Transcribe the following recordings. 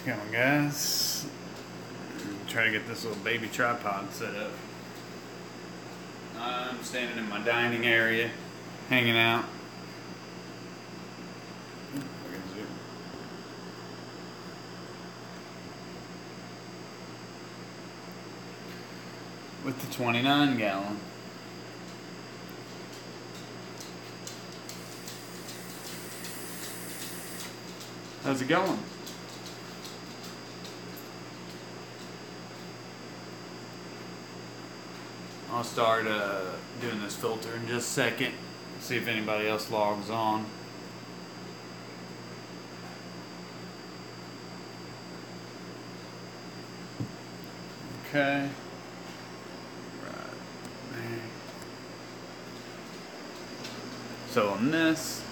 going, guys? Try to get this little baby tripod set up. I'm standing in my dining area, hanging out. With the 29 gallon. How's it going? I'll start doing this filter in just a second. See if anybody else logs on. Okay. So on this,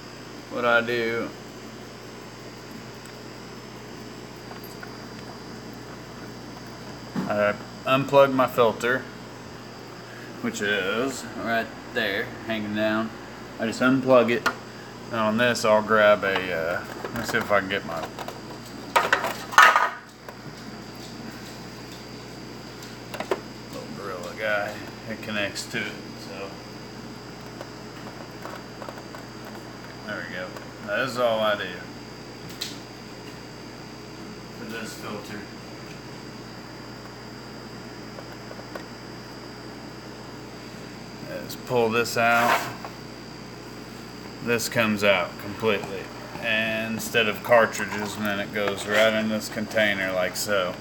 what I do, I unplug my filter, which is right there, hanging down. I just unplug it, and on this I'll grab a, let's see if I can get my little gorilla guy. It connects to it, so. There we go. That is all I do for this filter. Just pull this out. This comes out completely. And instead of cartridges, and then it goes right in this container like so.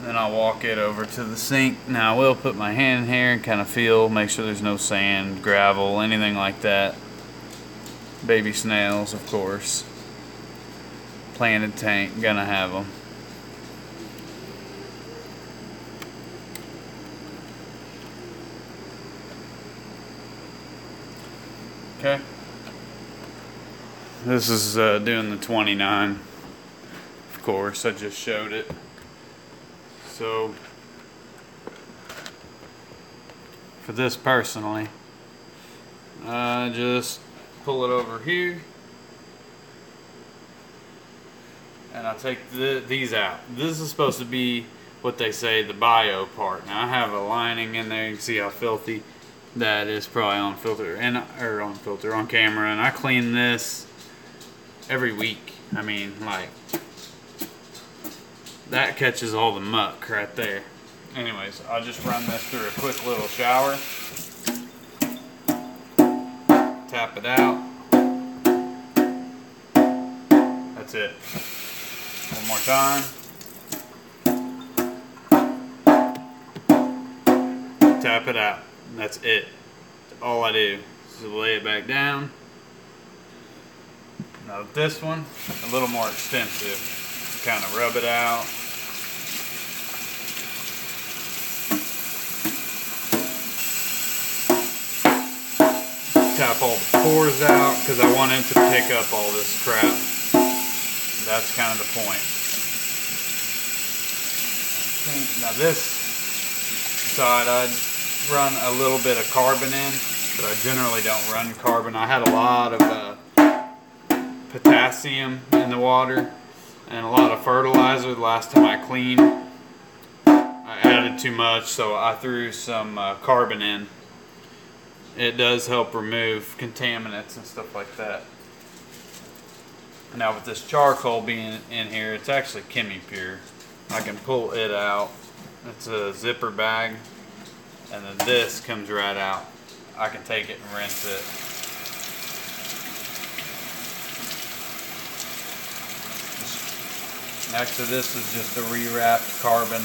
Then I'll walk it over to the sink. Now I will put my hand in here and kind of feel, make sure there's no sand, gravel, anything like that. Baby snails, of course. Planted tank, gonna have them. Okay. This is doing the 29. Of course, I just showed it. So, for this personally, I just pull it over here, and I take these out. This is supposed to be what they say the bio part. Now I have a lining in there. You can see how filthy that is, probably on filter on camera, and I clean this every week. I mean, like, that catches all the muck right there. Anyways, I'll just run this through a quick little shower. Tap it out. That's it. One more time. Tap it out. That's it. That's all I do. Just lay it back down. Now this one, a little more extensive. Kind of rub it out. Tap all the pores out because I want it to pick up all this crap. That's kind of the point. Now this side I'd run a little bit of carbon in, but I generally don't run carbon. I had a lot of potassium in the water and a lot of fertilizer the last time I cleaned. I added too much, so I threw some carbon in. It does help remove contaminants and stuff like that. Now with this charcoal being in here, it's actually Chemi-Pure. I can pull it out. It's a zipper bag, and then this comes right out. I can take it and rinse it. Next to this is just a rewrapped carbon.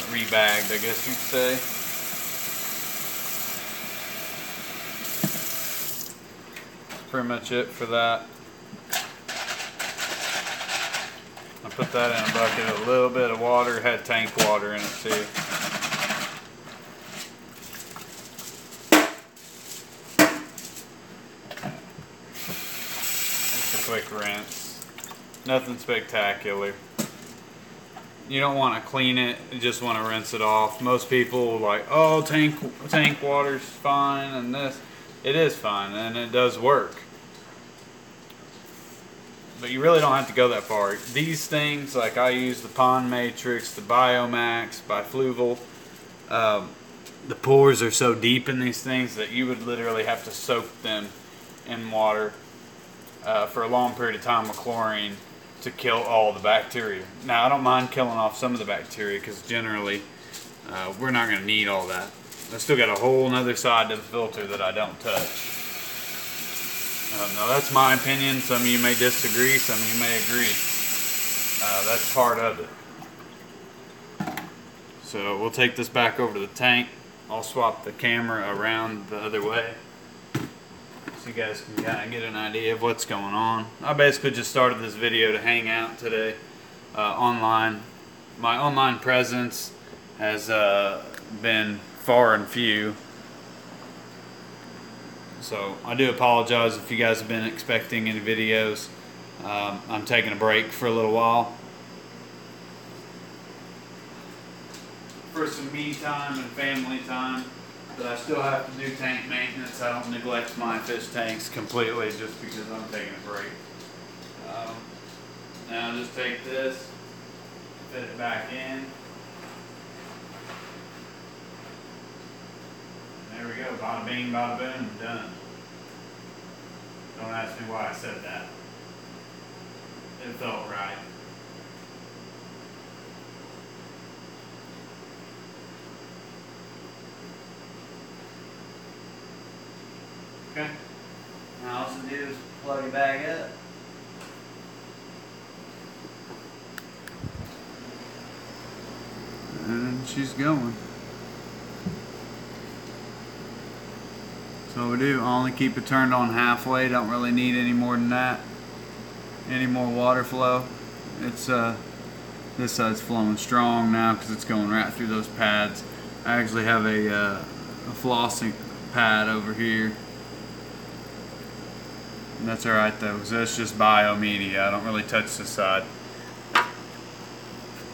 Rebagged, I guess you'd say. That's pretty much it for that. I put that in a bucket, a little bit of water, had tank water in it too. Just a quick rinse. Nothing spectacular. You don't want to clean it, you just want to rinse it off. Most people are like, oh, tank water's fine and this. It is fun, and it does work. But you really don't have to go that far. These things, like I use the Pond Matrix, the Biomax, Bifluval. The pores are so deep in these things that you would literally have to soak them in water for a long period of time with chlorine to kill all the bacteria. Now, I don't mind killing off some of the bacteria because generally we're not going to need all that. I still got a whole other side to the filter that I don't touch. Now that's my opinion. Some of you may disagree, some of you may agree. That's part of it. So we'll take this back over to the tank. I'll swap the camera around the other way so you guys can kind of get an idea of what's going on. I basically just started this video to hang out today online. My online presence has been far and few. So I do apologize if you guys have been expecting any videos. I'm taking a break for a little while for some me time and family time, but I still have to do tank maintenance. I don't neglect my fish tanks completely just because I'm taking a break. Now I'll just take this, fit it back in. There we go, bada bing, bada boom, done. Don't ask me why I said that. It felt right. Okay. Now all I do is plug it back up. And she's going. So we do only keep it turned on halfway. Don't really need any more than that. Any more water flow. It's this side's flowing strong now because it's going right through those pads. I actually have a flossing pad over here. And that's alright though, because that's just biomedia. I don't really touch this side.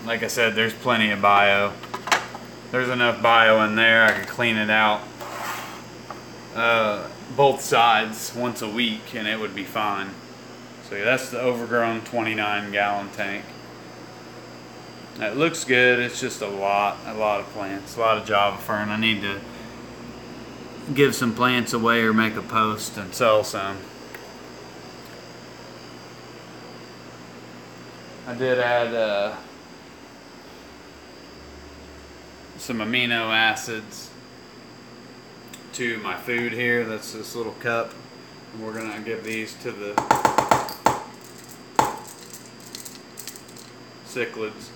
Like I said, there's plenty of bio. There's enough bio in there. I can clean it out both sides once a week and it would be fine. So yeah, that's the overgrown 29-gallon tank. It looks good. It's just a lot of plants, a lot of Java fern. I need to give some plants away or make a post and sell some. I did add some amino acids to my food here. That's this little cup. And we're gonna give these to the cichlids.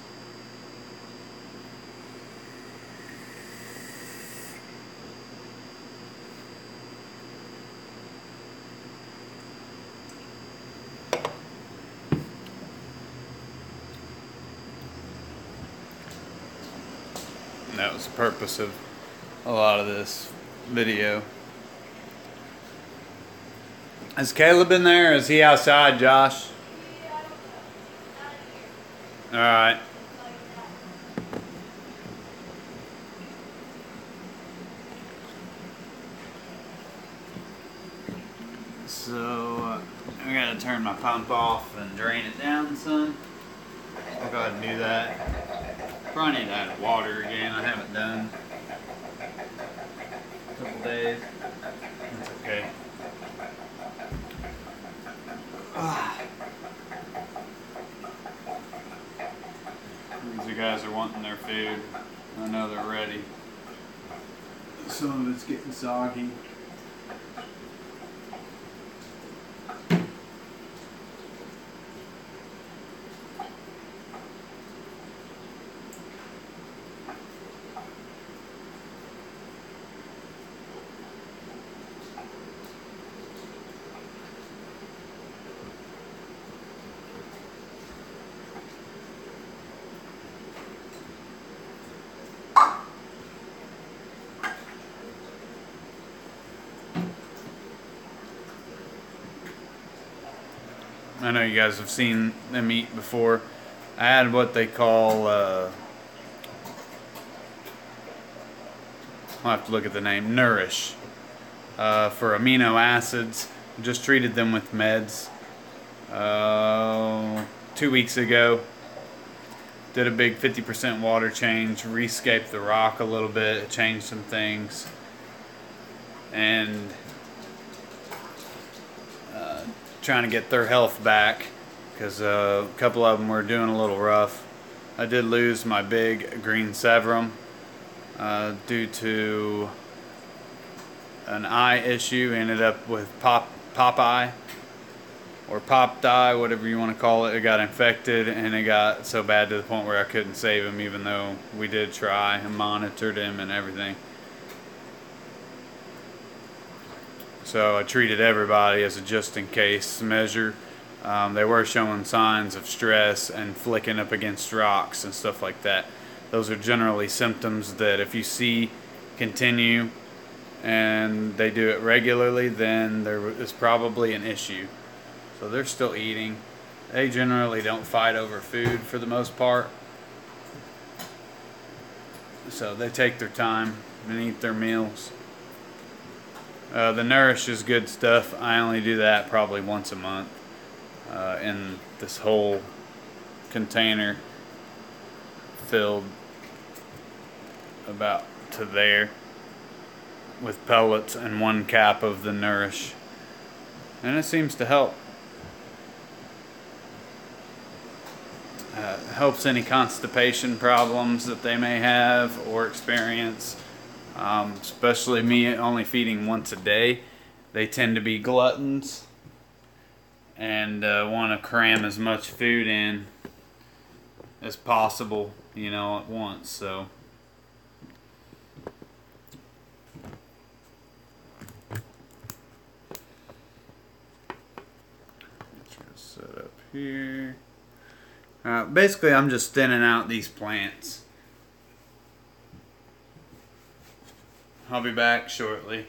And that was the purpose of a lot of this video. Is Caleb in there? Is he outside, Josh? Alright. So, I gotta turn my pump off and drain it down some. I'll go ahead and do that. Probably need to add water again. I haven't done a couple days. That's okay. These guys are wanting their food. I know they're ready. Some of it's getting soggy. I know you guys have seen them eat before. I add what they call, I'll have to look at the name, Nourish. for amino acids. Just treated them with meds 2 weeks ago. Did a big 50% water change, rescaped the rock a little bit, changed some things, and trying to get their health back, because a couple of them were doing a little rough. I did lose my big green severum due to an eye issue. Ended up with pop eye or popped eye, whatever you want to call it. It got infected, and it got so bad to the point where I couldn't save him, even though we did try and monitored him and everything. So I treated everybody as a just-in-case measure. They were showing signs of stress and flicking up against rocks and stuff like that. Those are generally symptoms that if you see continue and they do it regularly, then there is probably an issue. So they're still eating. They generally don't fight over food for the most part. So they take their time and eat their meals. The Nourish is good stuff. I only do that probably once a month. In this whole container filled about to there with pellets and 1 cap of the Nourish. And it seems to help. Helps any constipation problems that they may have or experience. Especially me only feeding once a day. They tend to be gluttons and want to cram as much food in as possible, you know, at once. So set up here. Basically, I'm just thinning out these plants. I'll be back shortly.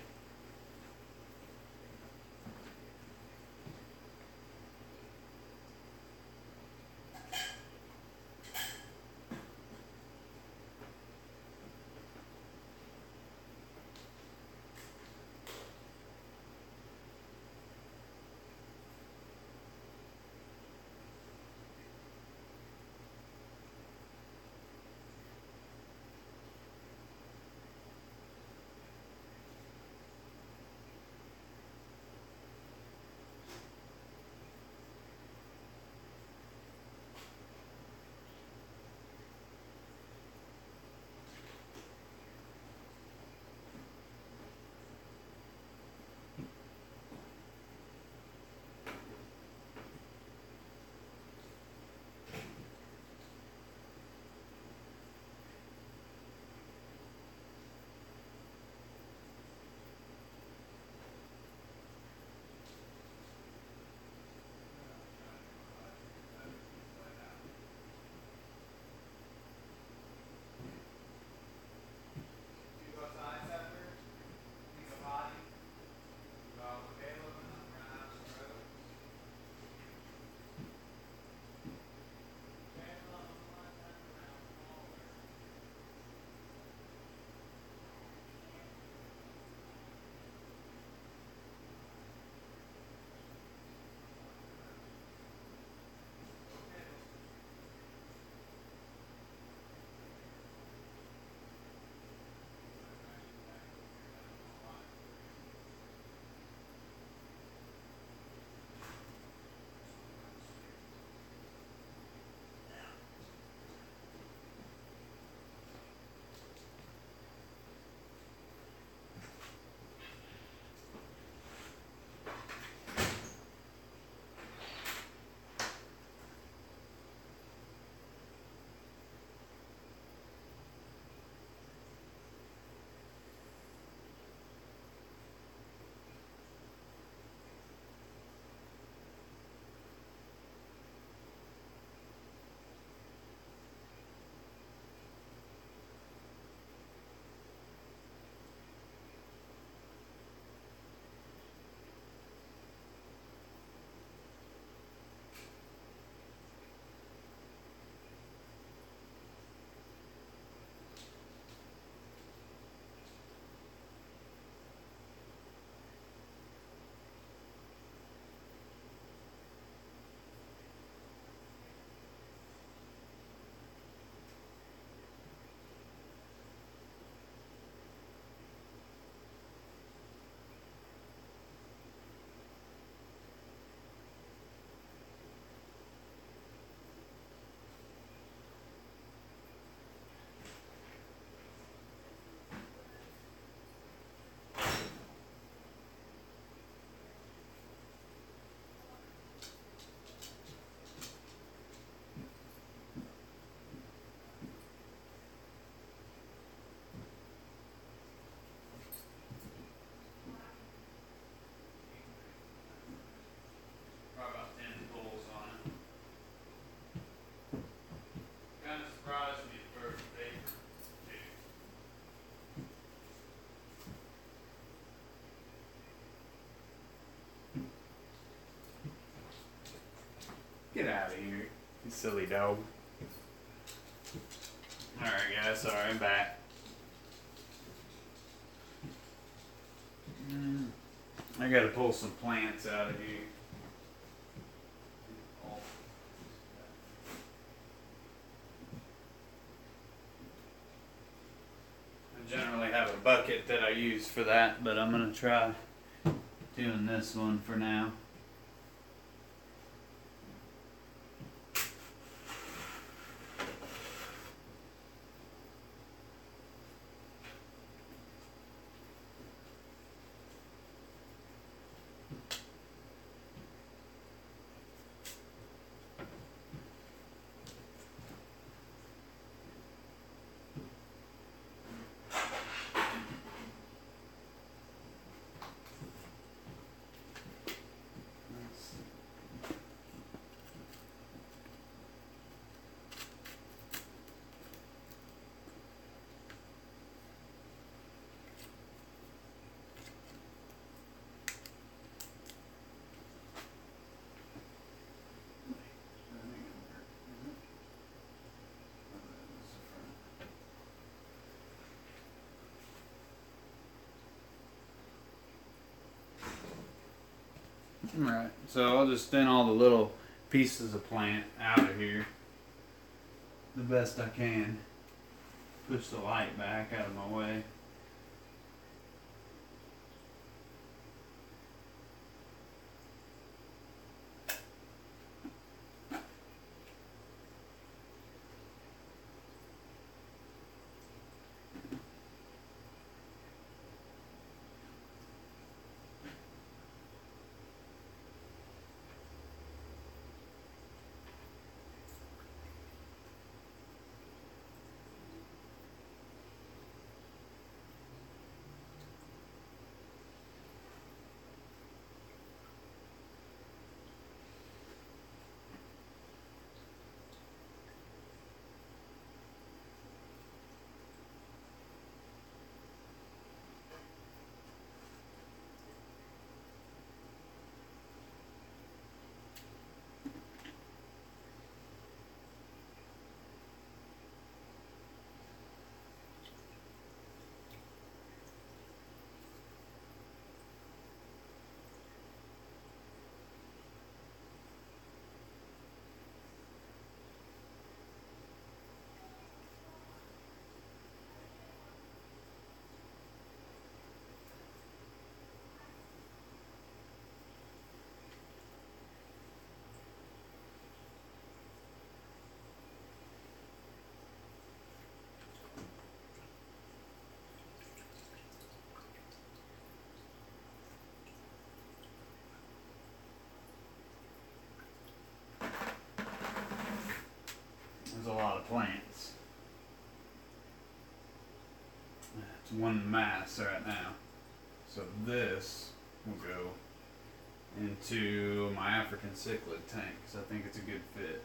Silly dog. Alright guys, sorry, I'm back. I gotta pull some plants out of here. I generally have a bucket that I use for that, but I'm gonna try doing this one for now. Alright, so I'll just thin all the little pieces of plant out of here the best I can. Push the light back out of my way. There's a lot of plants. It's one mass right now. So this will go into my African cichlid tank because I think it's a good fit.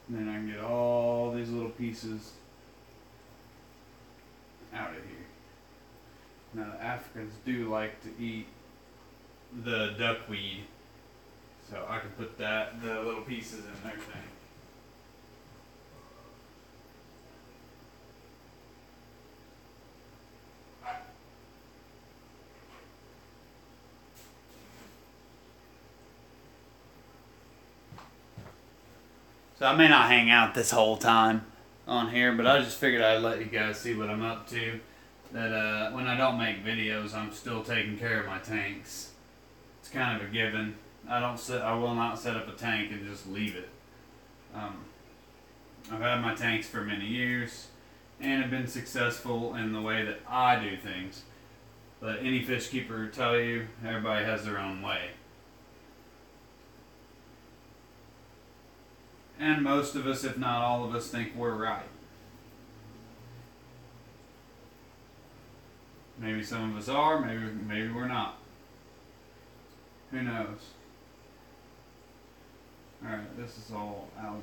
And then I can get all these little pieces out of here. Now the Africans do like to eat the duckweed, so I can put the little pieces in their tank. So I may not hang out this whole time on here, but I just figured I'd let you guys see what I'm up to. That when I don't make videos, I'm still taking care of my tanks. It's kind of a given. I will not set up a tank and just leave it. I've had my tanks for many years and have been successful in the way that I do things. But any fish keeper will tell you, everybody has their own way. And most of us, if not all of us, think we're right. Maybe some of us are, maybe we're not. Who knows? Alright, this is all algae.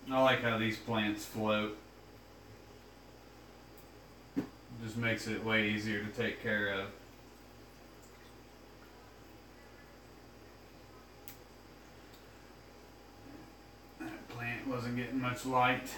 I like how these plants float. It just makes it way easier to take care of. That plant wasn't getting much light.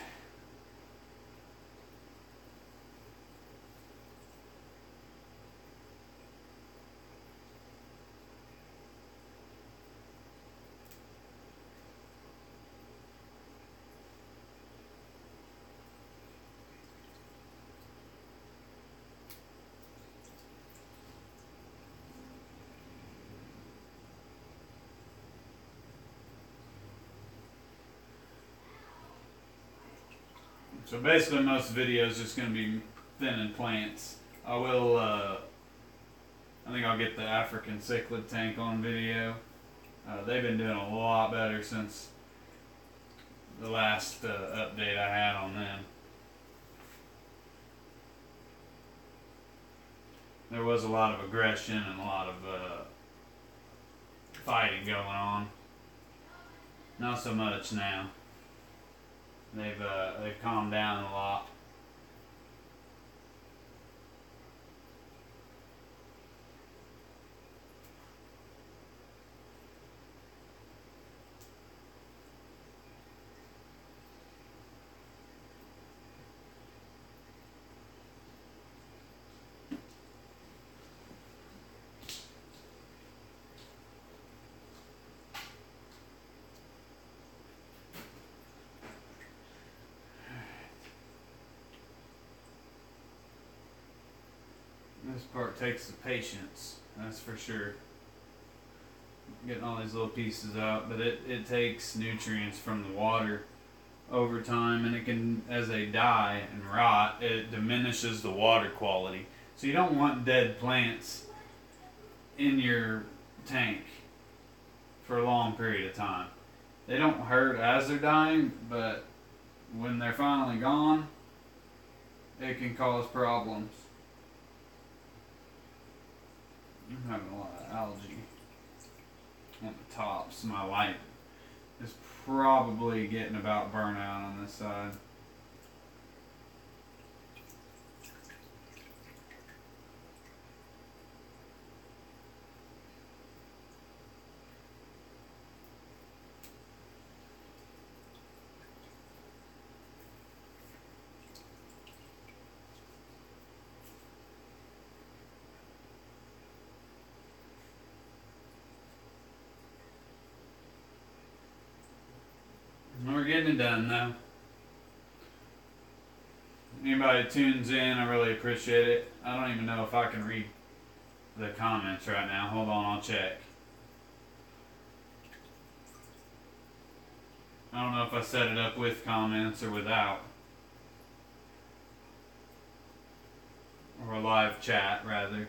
So basically most videos just going to be thinning plants. I will, I think I'll get the African Cichlid tank on video. They've been doing a lot better since the last update I had on them. There was a lot of aggression and a lot of fighting going on. Not so much now. They've calmed down a lot. This part takes the patience, that's for sure. Getting all these little pieces out, but it takes nutrients from the water over time, and it can, as they die and rot, it diminishes the water quality. So you don't want dead plants in your tank for a long period of time. They don't hurt as they're dying, but when they're finally gone, it can cause problems. I'm having a lot of algae on the tops. My light is probably getting about burnout on this side. We're getting it done though. Anybody that tunes in, I really appreciate it. I don't even know if I can read the comments right now. Hold on, I'll check. I don't know if I set it up with comments or without. Or a live chat, rather.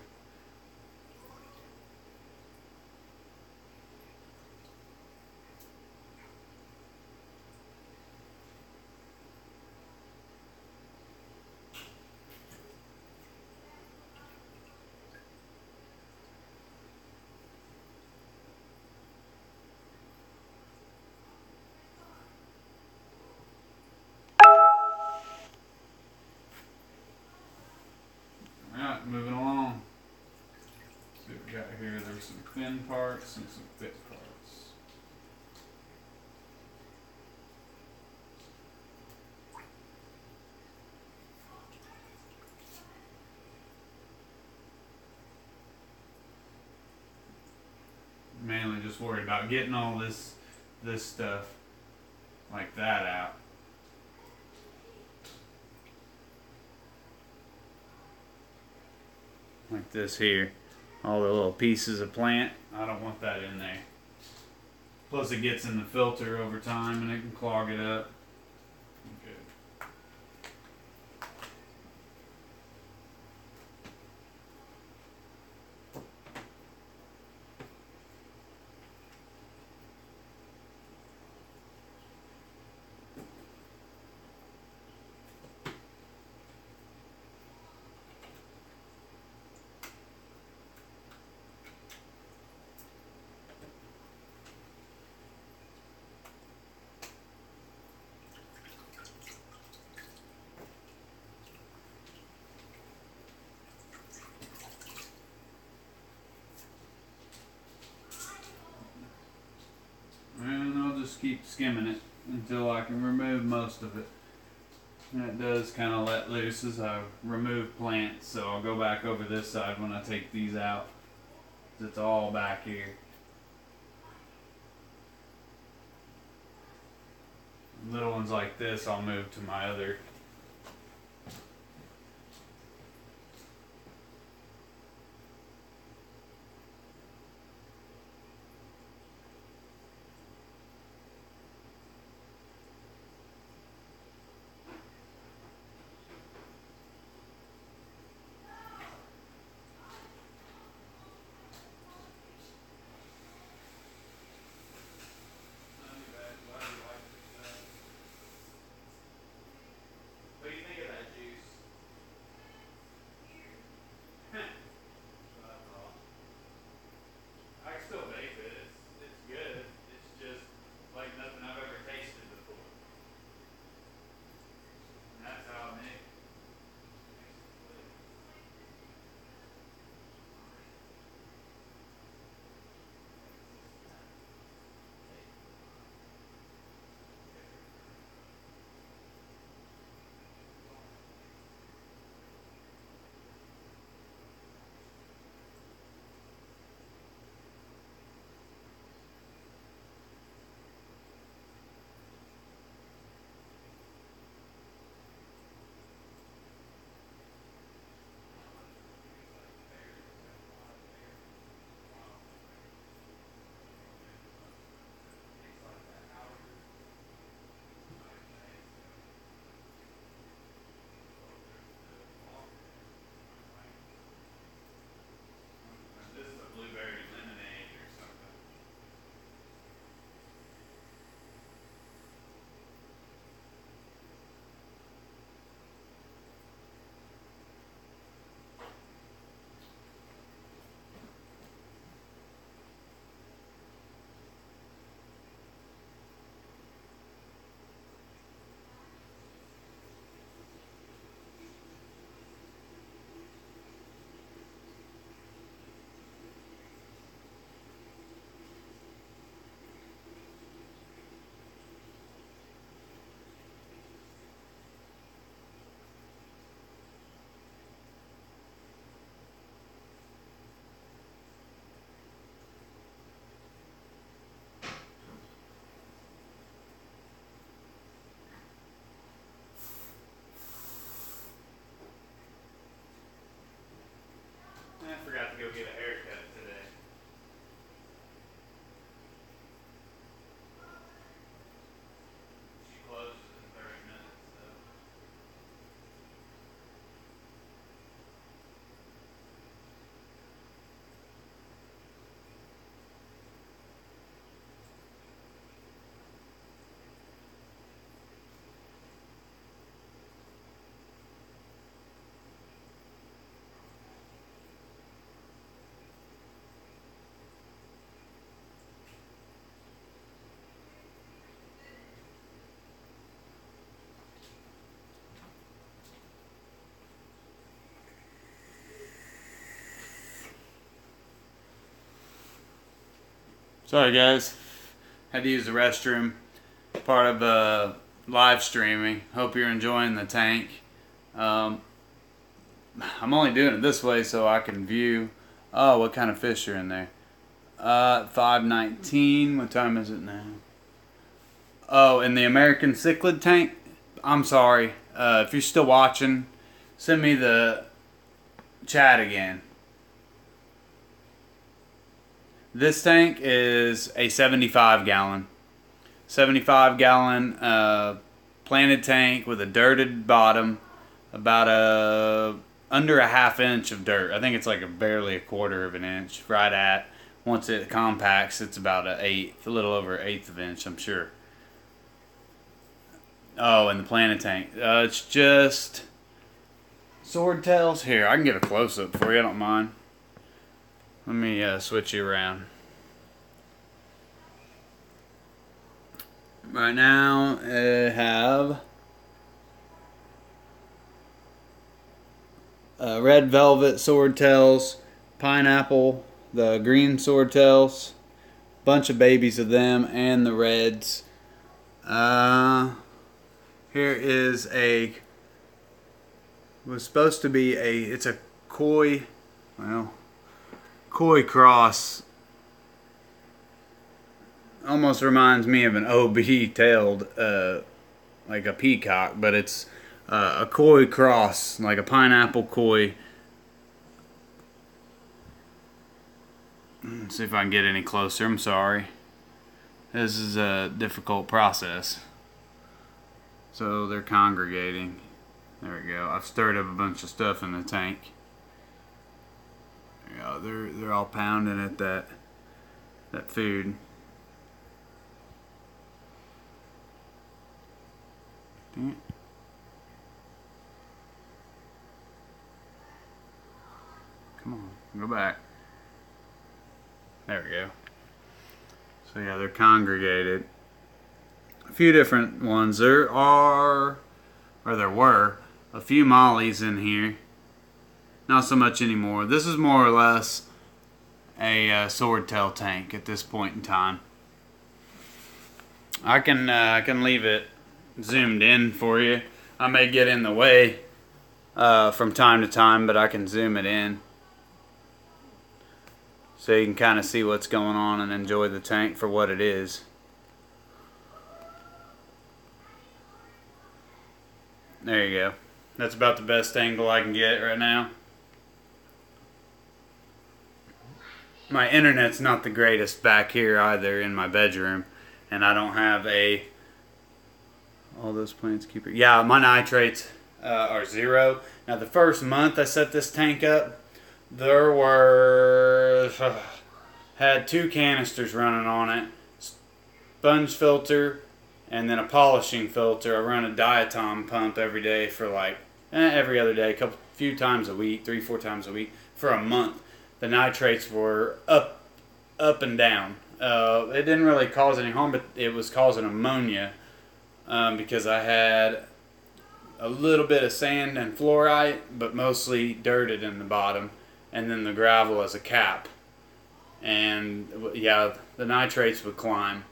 Alright, moving along. Let's see what we got here. There's some thin parts and some thick parts. Mainly just worried about getting all this stuff like that out. Like this here. All the little pieces of plant. I don't want that in there. Plus it gets in the filter over time and it can clog it up. Good. just keep skimming it until I can remove most of it. And it does kind of let loose as I remove plants, so I'll go back over this side when I take these out. It's all back here. Little ones like this I'll move to my other. I forgot to go get a haircut today. She closes in 30 minutes, so. Sorry guys, had to use the restroom. Part of live streaming. Hope you're enjoying the tank. I'm only doing it this way so I can view. Oh, what kind of fish are in there? 5:19. What time is it now? Oh, in the American Cichlid tank. I'm sorry. If you're still watching, send me the chat again. This tank is a 75 gallon. 75 gallon planted tank with a dirted bottom, about under a ½ inch of dirt. I think it's like barely a quarter of an inch, right at. Once it compacts, it's about a little over an eighth of an inch, I'm sure. Oh, and the planted tank. It's just swordtails. Here, I can get a close-up for you, I don't mind. Let me switch you around. Right now, I have red velvet swordtails, pineapple, the green swordtails, bunch of babies of them, and the reds. Here is was supposed to be it's a koi, well, koi cross. Almost reminds me of an OB-tailed, like a peacock, but it's a koi cross, like a pineapple koi. Let's see if I can get any closer. I'm sorry. This is a difficult process. So they're congregating. There we go. I've stirred up a bunch of stuff in the tank. There we go. They're all pounding at that food. Dang it. Come on, go back. There we go. So yeah, they're congregated. A few different ones. There were a few mollies in here. Not so much anymore. This is more or less a swordtail tank at this point in time. I can leave it zoomed in for you. I may get in the way from time to time, but I can zoom it in so you can kind of see what's going on and enjoy the tank for what it is. There you go. That's about the best angle I can get right now. My internet's not the greatest back here either in my bedroom, and I don't have all those plants keep it. Yeah, my nitrates are 0. Now the first month I set this tank up, there were had 2 canisters running on it, sponge filter, and then a polishing filter. I run a diatom pump every day for like every other day, few times a week, 3-4 times a week for a month. The nitrates were up and down. It didn't really cause any harm, but it was causing ammonia because I had a little bit of sand and fluorite, but mostly dirted in the bottom, and then the gravel as a cap. And yeah, the nitrates would climb.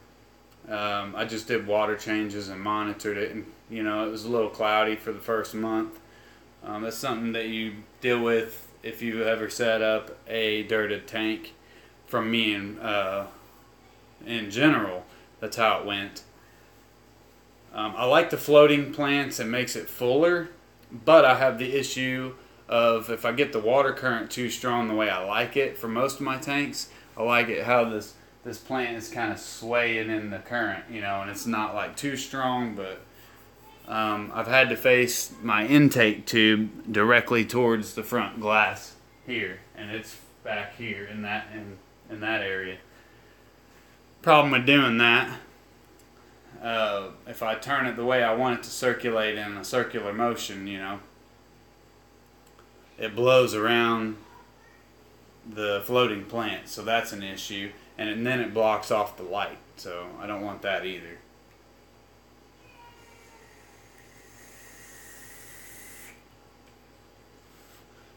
I just did water changes and monitored it, and you know, it was a little cloudy for the first month. That's something that you deal with if you ever set up a dirted tank. From me in general, that's how it went. I like the floating plants. It makes it fuller, but I have the issue of if I get the water current too strong the way I like it for most of my tanks. I like it how this plant is kind of swaying in the current, you know, and it's not like too strong, but I've had to face my intake tube directly towards the front glass here, and it's back here in that area. Problem with doing that, if I turn it the way I want it to circulate in a circular motion, you know, it blows around the floating plant, so that's an issue, and then it blocks off the light, so I don't want that either.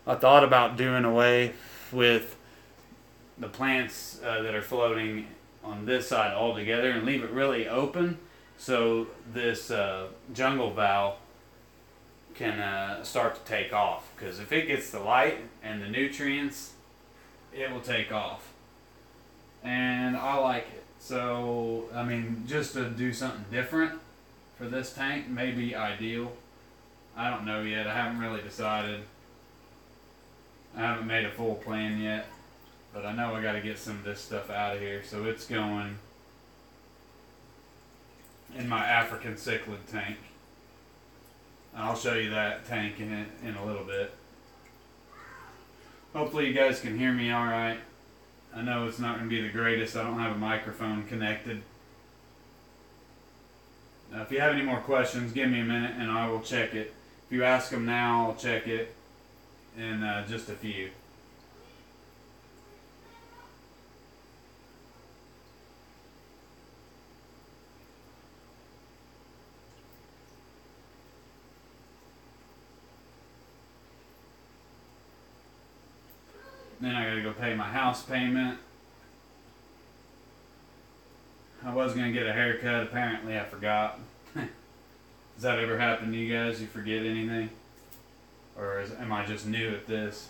I thought about doing away with the plants that are floating on this side altogether and leave it really open so this jungle valve can start to take off, because if it gets the light and the nutrients, it will take off, and I like it. So I mean, just to do something different for this tank may be ideal. I don't know yet. I haven't really decided. I haven't made a full plan yet, but I know I got to get some of this stuff out of here. So it's going in my African cichlid tank. I'll show you that tank in a little bit. Hopefully you guys can hear me all right. I know it's not going to be the greatest. I don't have a microphone connected. Now, if you have any more questions, give me a minute and I will check it. If you ask them now, I'll check it in just a few. Then I gotta go pay my house payment. I was going to get a haircut. Apparently I forgot. Does that ever happen to you guys? You forget anything? Or am I just new at this?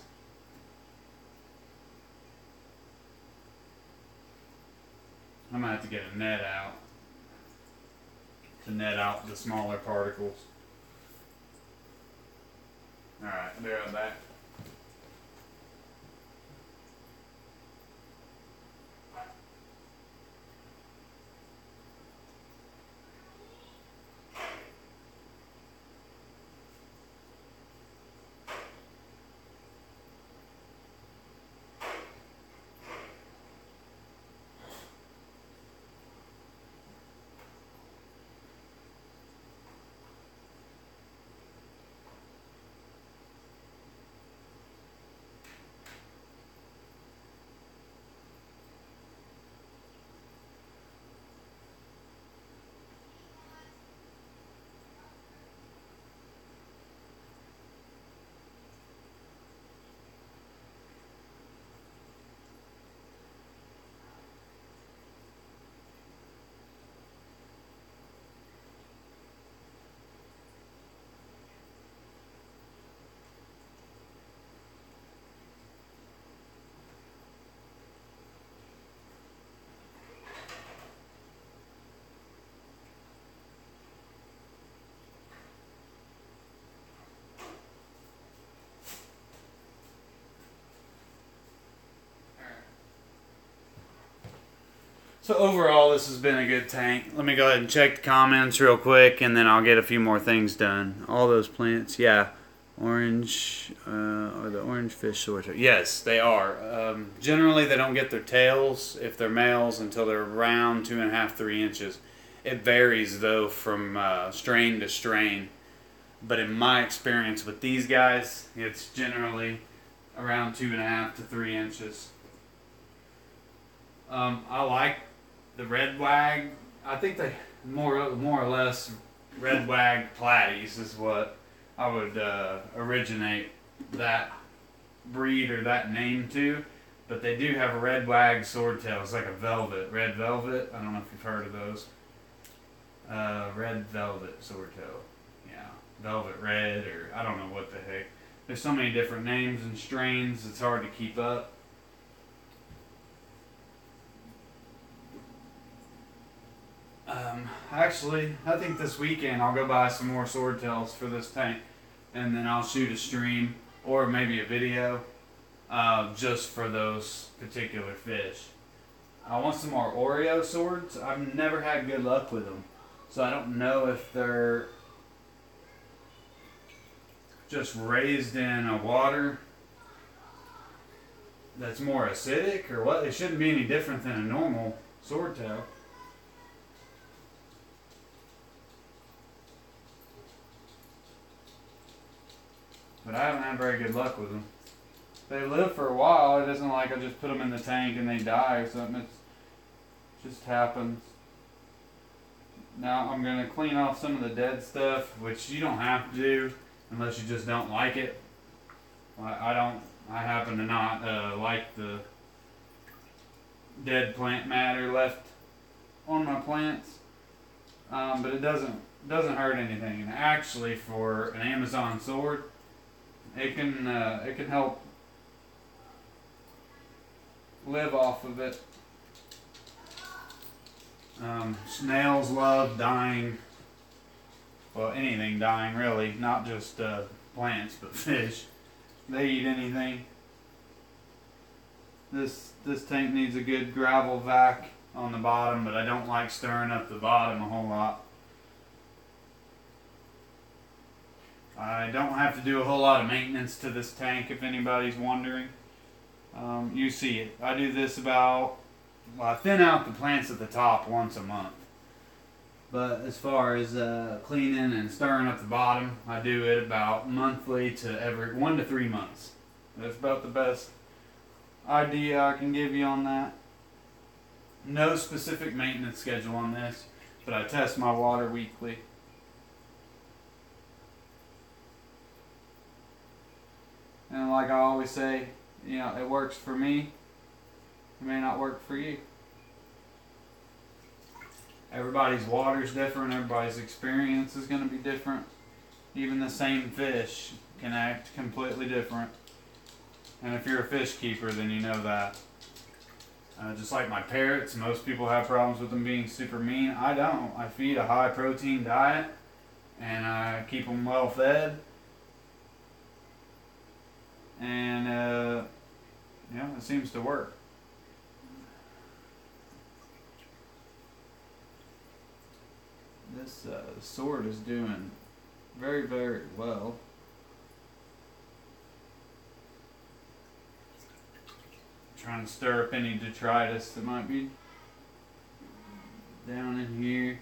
I'm going to have to get a net out to net out the smaller particles. Alright, I'll be right back. So overall, this has been a good tank. Let me go ahead and check the comments real quick, and then I'll get a few more things done. All those plants, yeah. Orange, are the orange fish swordtail? Yes, they are. Generally, they don't get their tails, if they're males, until they're around 2.5, 3 inches. It varies, though, from strain to strain. But in my experience with these guys, it's generally around 2.5 to 3 inches. I like the red wag. I think they more or less red wag platies is what I would originate that breed or that name to. But they do have a red wag swordtail. It's like a velvet, red velvet. I don't know if you've heard of those. Red velvet swordtail. Yeah, velvet red, or I don't know what the heck. There's so many different names and strains. It's hard to keep up. Actually, I think this weekend I'll go buy some more swordtails for this tank, and then I'll shoot a stream or maybe a video just for those particular fish. I want some more Oreo swords. I've never had good luck with them, so I don't know if they're just raised in a water that's more acidic or what. They shouldn't be any different than a normal swordtail. But I haven't had very good luck with them. They live for a while. It isn't like I just put them in the tank and they die or something. It just happens. Now I'm going to clean off some of the dead stuff, which you don't have to do unless you just don't like it. I happen to not like the dead plant matter left on my plants. But it doesn't hurt anything. And actually, for an Amazon sword, it can help live off of it. Snails love dying. Well, anything dying really, not just plants, but fish. They eat anything. This tank needs a good gravel vac on the bottom, but I don't like stirring up the bottom a whole lot. I don't have to do a whole lot of maintenance to this tank, if anybody's wondering. You see it. I do this I thin out the plants at the top once a month. But as far as cleaning and stirring up the bottom, I do it about monthly to every 1 to 3 months. That's about the best idea I can give you on that. No specific maintenance schedule on this, but I test my water weekly. And like I always say, it works for me. It may not work for you. Everybody's water's different, everybody's experience is going to be different. Even the same fish can act completely different. And if you're a fish keeper, then you know that. Just like my parrots, most people have problems with them being super mean. I don't. I feed a high protein diet and I keep them well fed. And yeah, it seems to work. This sword is doing very, very well. Trying to stir up any detritus that might be down in here.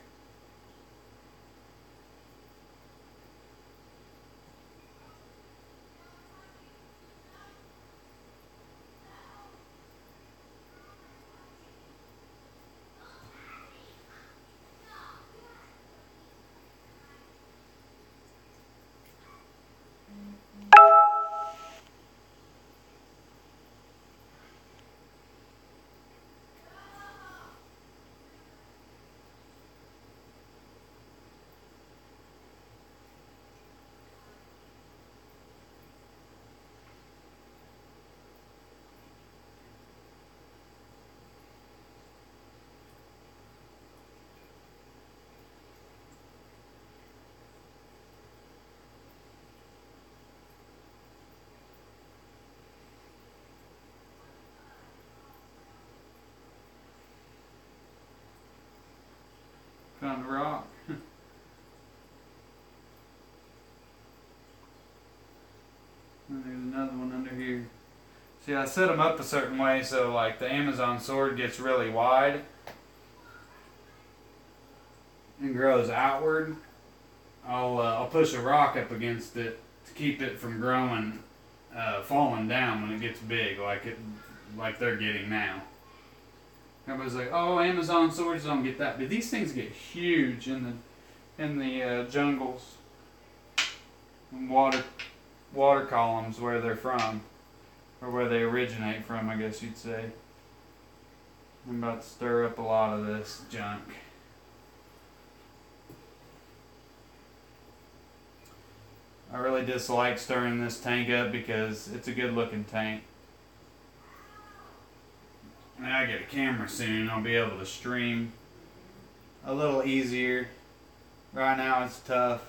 Found a rock. And there's another one under here. See, I set them up a certain way so like the Amazon sword gets really wide and grows outward. I'll push a rock up against it to keep it from growing, falling down when it gets big, like they're getting now. Everybody's like, "Oh, Amazon swords don't get that," but these things get huge in the jungles, and water columns where they're from, or where they originate from, I guess you'd say. I'm about to stir up a lot of this junk. I really dislike stirring this tank up because it's a good looking tank. When I get a camera soon, I'll be able to stream a little easier. Right now it's tough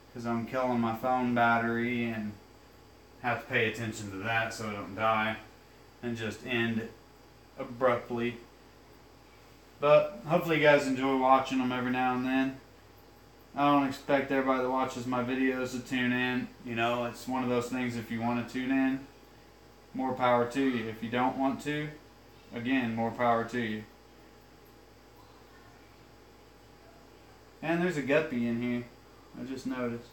because I'm killing my phone battery and have to pay attention to that so I don't die and just end abruptly. But hopefully you guys enjoy watching them every now and then. I don't expect everybody that watches my videos to tune in. You know, it's one of those things, if you want to tune in, more power to you. If you don't want to, again, more power to you. And there's a guppy in here. I just noticed.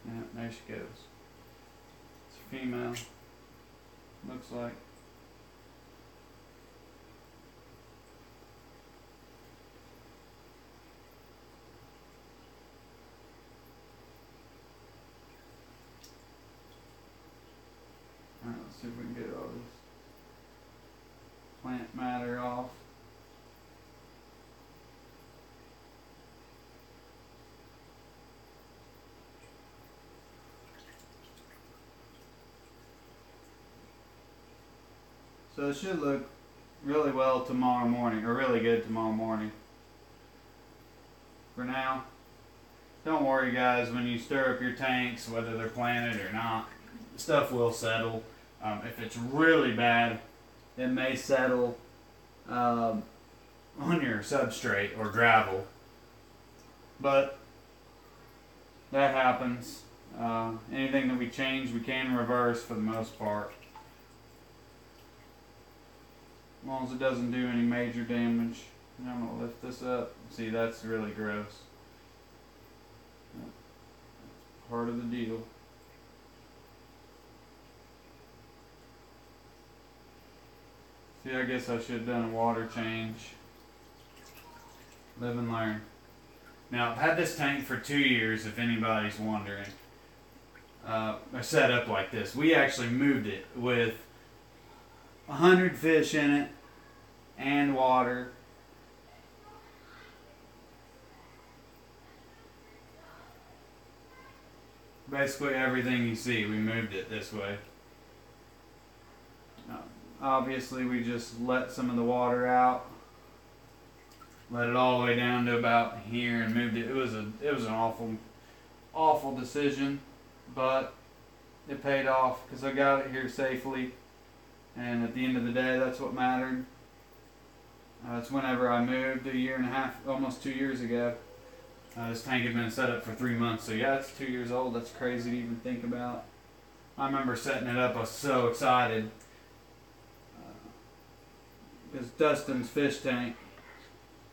Yeah, there she goes. It's a female. Looks like. Alright, let's see if we can get all this plant matter off. So it should look really well tomorrow morning, or really good tomorrow morning. For now, don't worry guys, when you stir up your tanks, whether they're planted or not, stuff will settle. If it's really bad, it may settle on your substrate or gravel. But that happens. Anything that we change, we can reverse for the most part. As long as it doesn't do any major damage. I'm going to lift this up. See, that's really gross. That's part of the deal. See, I guess I should have done a water change. Live and learn. Now, I've had this tank for 2 years, if anybody's wondering. I set up like this. We actually moved it with 100 fish in it and water Basically everything you see, we moved it this way. Obviously we just let some of the water out. Let it all the way down to about here and moved it. It was an awful decision, but it paid off because I got it here safely. And at the end of the day, that's what mattered. It's whenever I moved a year and a half, almost 2 years ago. This tank had been set up for 3 months, so yeah, it's 2 years old. That's crazy to even think about. I remember setting it up, I was so excited. It's Dustin's fish tank.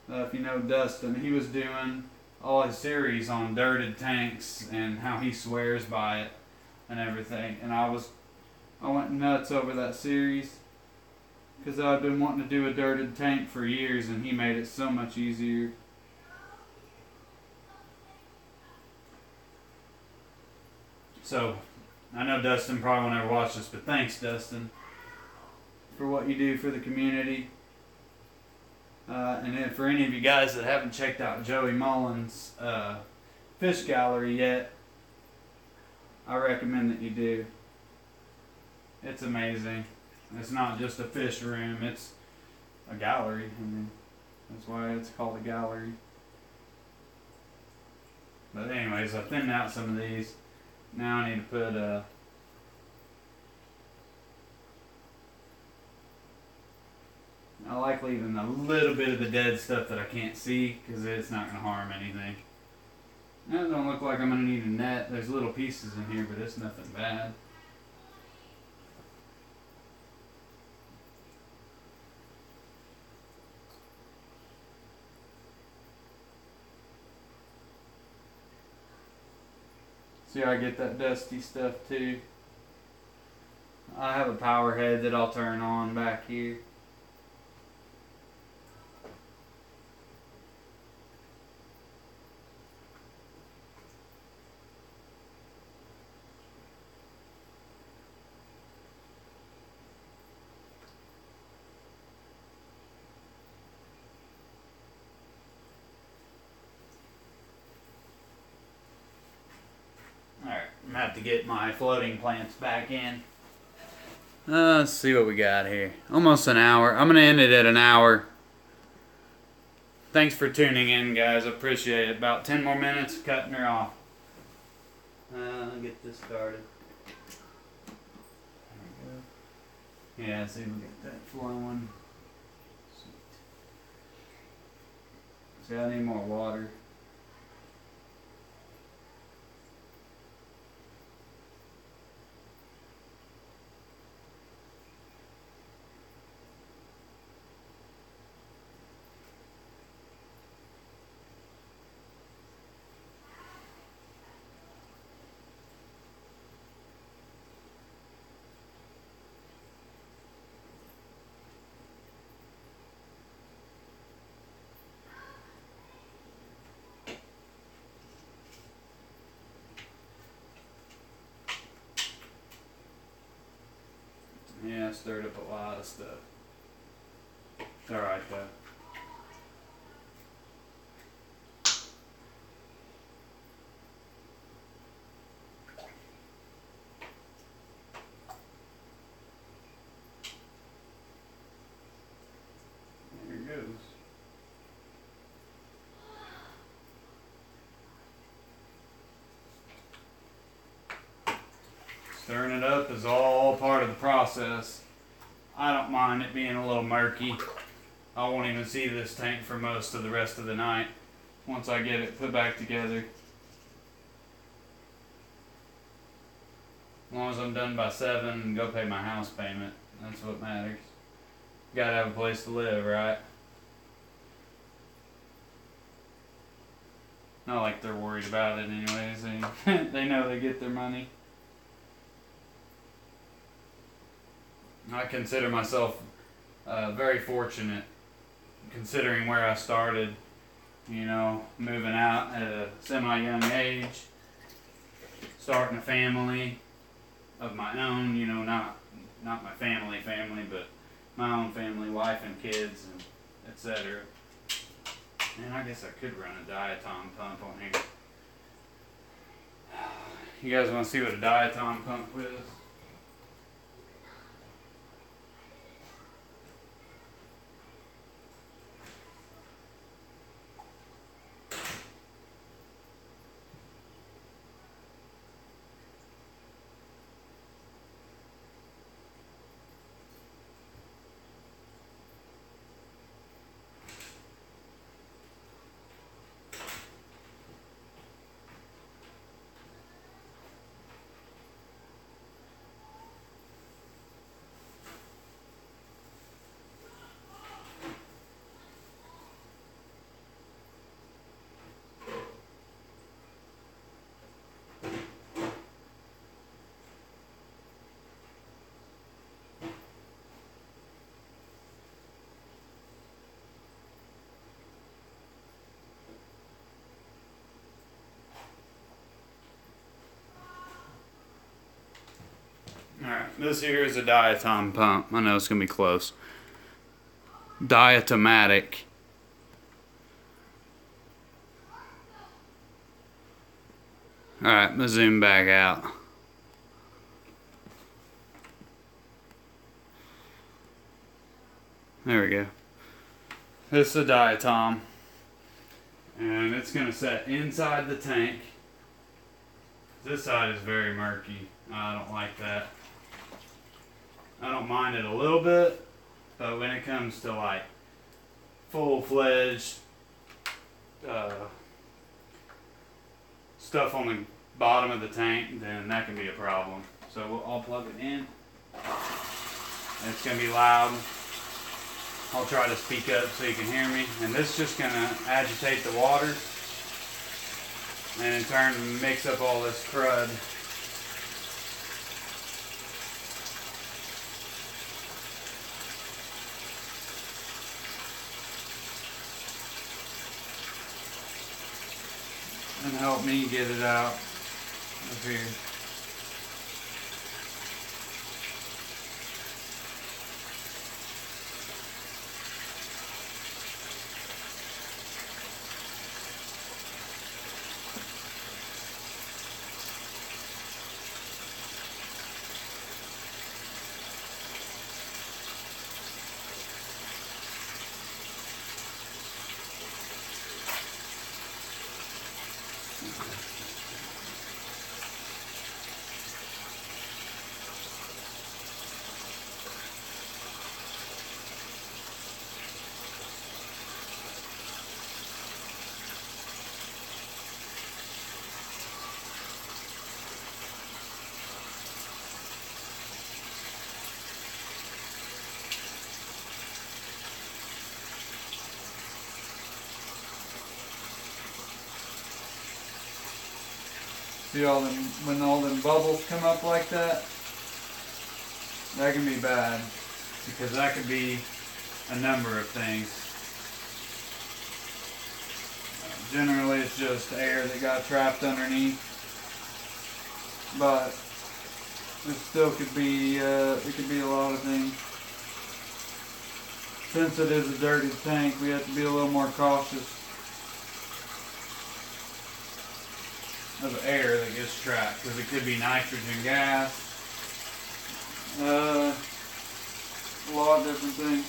If you know Dustin, he was doing all his series on dirted tanks and how he swears by it and everything. And I went nuts over that series because I've been wanting to do a dirted tank for years, and he made it so much easier. So, I know Dustin probably won't ever watch this, but thanks, Dustin, for what you do for the community. And then for any of you guys that haven't checked out Joey Mullins' fish gallery yet, I recommend that you do. It's amazing. It's not just a fish room, it's a gallery. I mean, that's why it's called a gallery. But anyways, I thinned out some of these. Now I need to put I like leaving a little bit of the dead stuff that I can't see because it's not going to harm anything. That don't look like I'm going to need a net. There's little pieces in here, but it's nothing bad. See how I get that dusty stuff too? I have a power head that I'll turn on back here. I'm gonna have to get my floating plants back in. Let's see what we got here. Almost an hour. I'm gonna end it at an hour. Thanks for tuning in, guys. I appreciate it. About 10 more minutes, cutting her off. I'll get this started. There we go. Yeah, see if we get that flowing. See, I need more water. Yeah, I stirred up a lot of stuff. It's alright though. There it goes. Stirring it up is all part of the process. I don't mind it being a little murky. I won't even see this tank for most of the rest of the night once I get it put back together. As long as I'm done by 7 and go pay my house payment, that's what matters. You gotta have a place to live, right? Not like they're worried about it anyways. They know they get their money. I consider myself very fortunate considering where I started, you know, moving out at a semi-young age, starting a family of my own, you know, not my family, but my own family, wife and kids, and etc. And I guess I could run a diatom pump on here. You guys want to see what a diatom pump is? Alright, this here is a diatom pump. I know it's going to be close. Diatomatic. Alright, I'm going to zoom back out. There we go. This is a diatom. And it's going to set inside the tank. This side is very murky. I don't like that. I don't mind it a little bit, but when it comes to like full-fledged stuff on the bottom of the tank, then that can be a problem. So I'll plug it in. And it's going to be loud. I'll try to speak up so you can hear me. And this is just going to agitate the water and in turn mix up all this crud. And help me get it out of here. See all them, when all them bubbles come up like that, that can be bad, because that could be a number of things. Generally it's just air that got trapped underneath, but it still could be, it could be a lot of things. Since it is a dirty tank, we have to be a little more cautious of air that gets trapped, because it could be nitrogen gas, a lot of different things.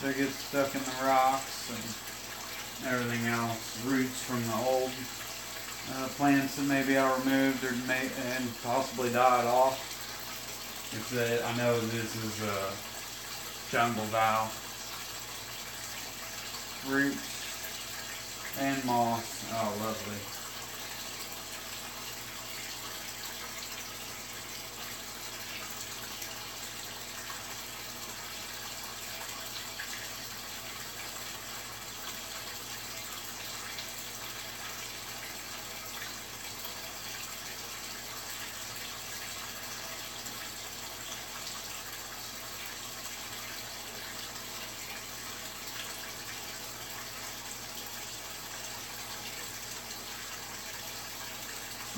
They get stuck in the rocks and everything else. Roots from the old plants that maybe I removed or and possibly died off. It's that I know this is a jungle valve. Roots and moss. Oh, lovely.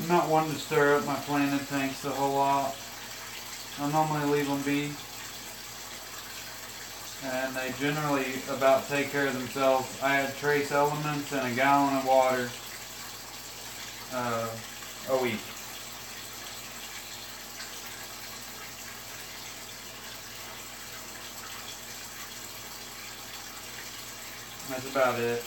I'm not one to stir up my planted tanks a whole lot. I normally leave them be. And they generally about take care of themselves. I add trace elements and a gallon of water a week. That's about it.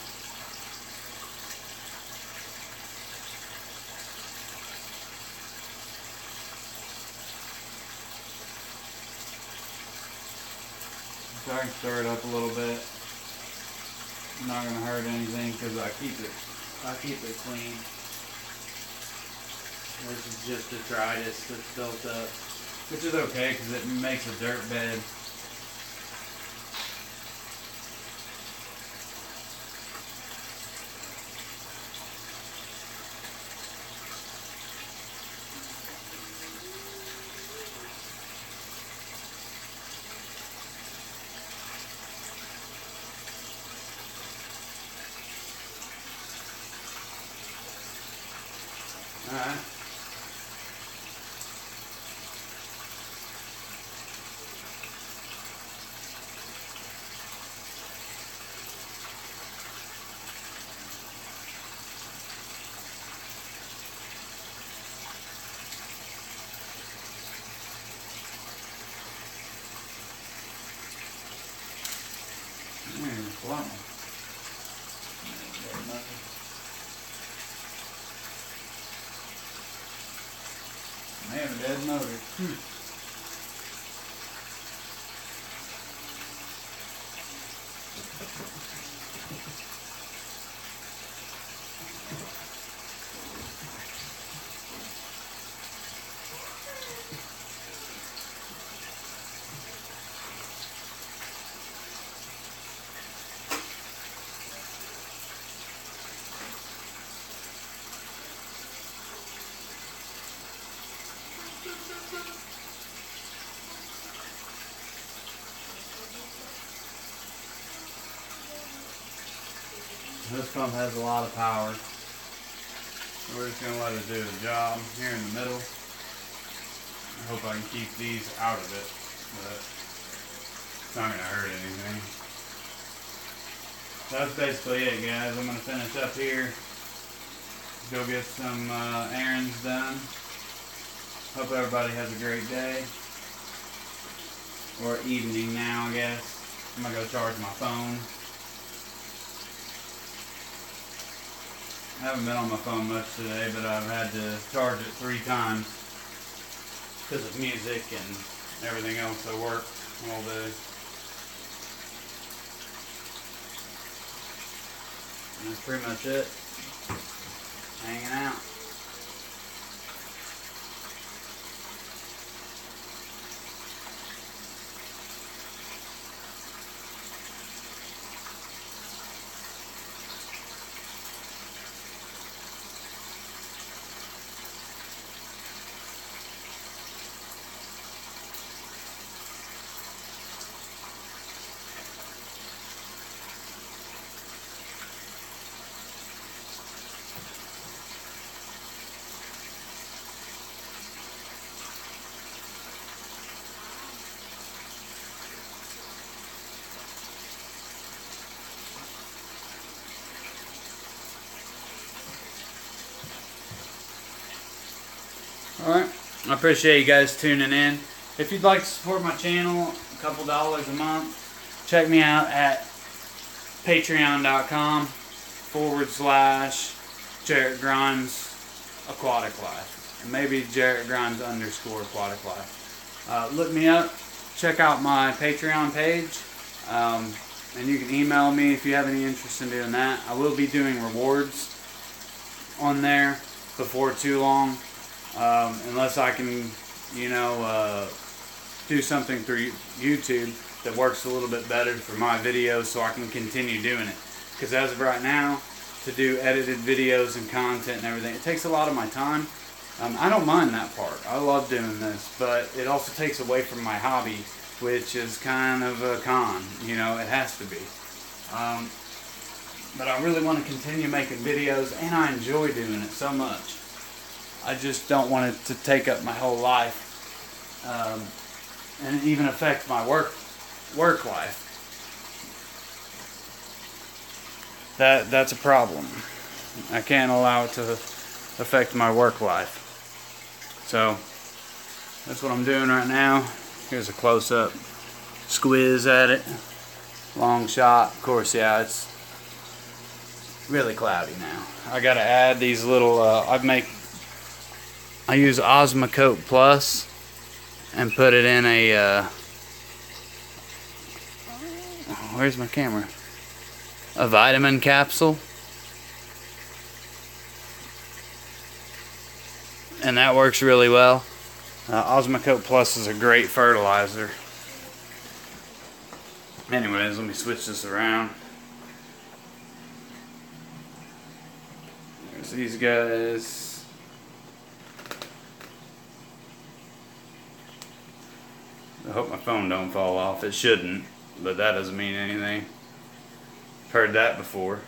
So I can stir it up a little bit. Not gonna hurt anything because I keep it clean. This is just detritus that's built up, which is okay because it makes a dirt bed. Alright. Plumb. I have a dead motor. This pump has a lot of power. We're just going to let it do the job here in the middle. I hope I can keep these out of it, but it's not going to hurt anything. So that's basically it, guys. I'm going to finish up here. Go get some errands done. Hope everybody has a great day. Or evening now, I guess. I'm going to go charge my phone. I haven't been on my phone much today, but I've had to charge it 3 times because of music and everything else. I work all day. And that's pretty much it. Hanging out. Alright, I appreciate you guys tuning in. If you'd like to support my channel, a couple dollars a month, check me out at patreon.com/Jarrett Grimes Aquatic-Life. And maybe Jarrett Grimes _Aquatic-Life. Look me up. Check out my Patreon page. And you can email me if you have any interest in doing that. I will be doing rewards on there before too long. Unless I can, you know, do something through YouTube that works a little bit better for my videos so I can continue doing it. Because as of right now, to do edited videos and content and everything, it takes a lot of my time. I don't mind that part. I love doing this, but it also takes away from my hobby, which is kind of a con. You know, it has to be. But I really want to continue making videos, and I enjoy doing it so much. I just don't want it to take up my whole life, and even affect my work life. That's a problem. I can't allow it to affect my work life. So that's what I'm doing right now. Here's a close-up squiz at it. Long shot. Of course, yeah, it's really cloudy now. I gotta add these little, I use Osmocote Plus and put it in a, where's my camera? A vitamin capsule. And that works really well. Osmocote Plus is a great fertilizer. Anyways, let me switch this around. There's these guys. I hope my phone don't fall off. It shouldn't, but that doesn't mean anything. Heard that before.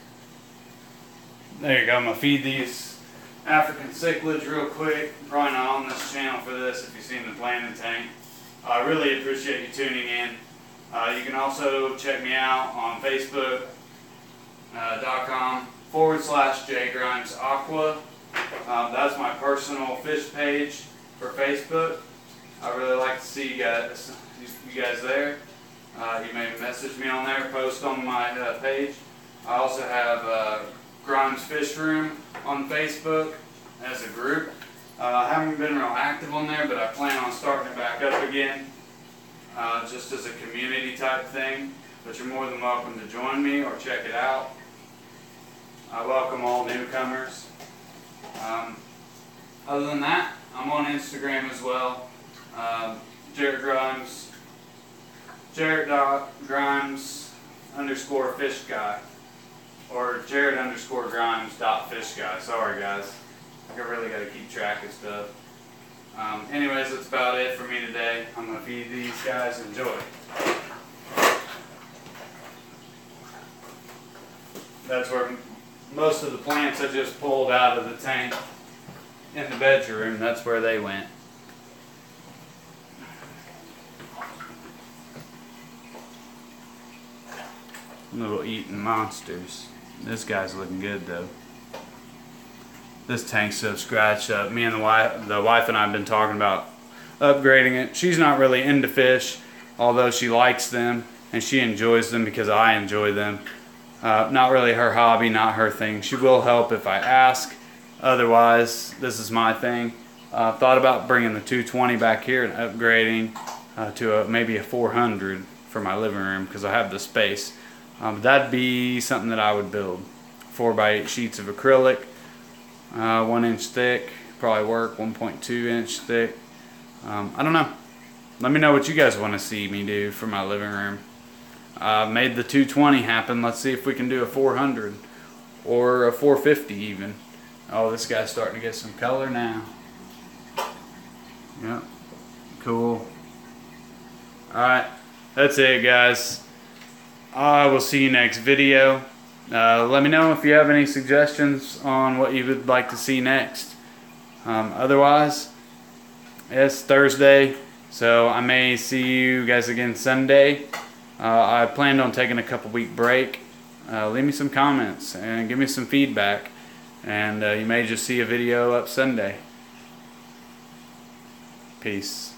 There you go. I'm gonna feed these African cichlids real quick. Probably not on this channel for this if you've seen the planting tank. I really appreciate you tuning in. You can also check me out on Facebook.com/JGrimesAqua. That's my personal fish page for Facebook. I really like to see you guys there. You may message me on there, post on my page. I also have Grimes Fish Room on Facebook as a group. I haven't been real active on there, but I plan on starting it back up again, just as a community type thing. But you're more than welcome to join me or check it out. I welcome all newcomers. Other than that, I'm on Instagram as well. Jarrett Grimes, Jarrett.Grimes_fish guy, or Jarrett_Grimes.fish guy. Sorry guys, I really got to keep track of stuff. Anyways, that's about it for me today. I'm going to feed these guys. Enjoy. That's where most of the plants I just pulled out of the tank in the bedroom, that's where they went. Little eating monsters. This guy's looking good though. This tank's so scratched up. Me and the wife and I have been talking about upgrading it. She's not really into fish, although she likes them and she enjoys them because I enjoy them. Not really her hobby, not her thing. She will help if I ask. Otherwise, this is my thing. Thought about bringing the 220 back here and upgrading to maybe a 400 for my living room because I have the space. That'd be something that I would build. 4x8 sheets of acrylic, 1 inch thick, probably work. 1.2 inch thick. I don't know. Let me know what you guys want to see me do for my living room. Made the 220 happen. Let's see if we can do a 400 or a 450 even. Oh, this guy's starting to get some color now. Yep. Cool. Alright. That's it, guys. I will see you next video. Let me know if you have any suggestions on what you would like to see next. Otherwise, it's Thursday, so I may see you guys again Sunday. I planned on taking a couple-week break. Leave me some comments and give me some feedback, and you may just see a video up Sunday. Peace.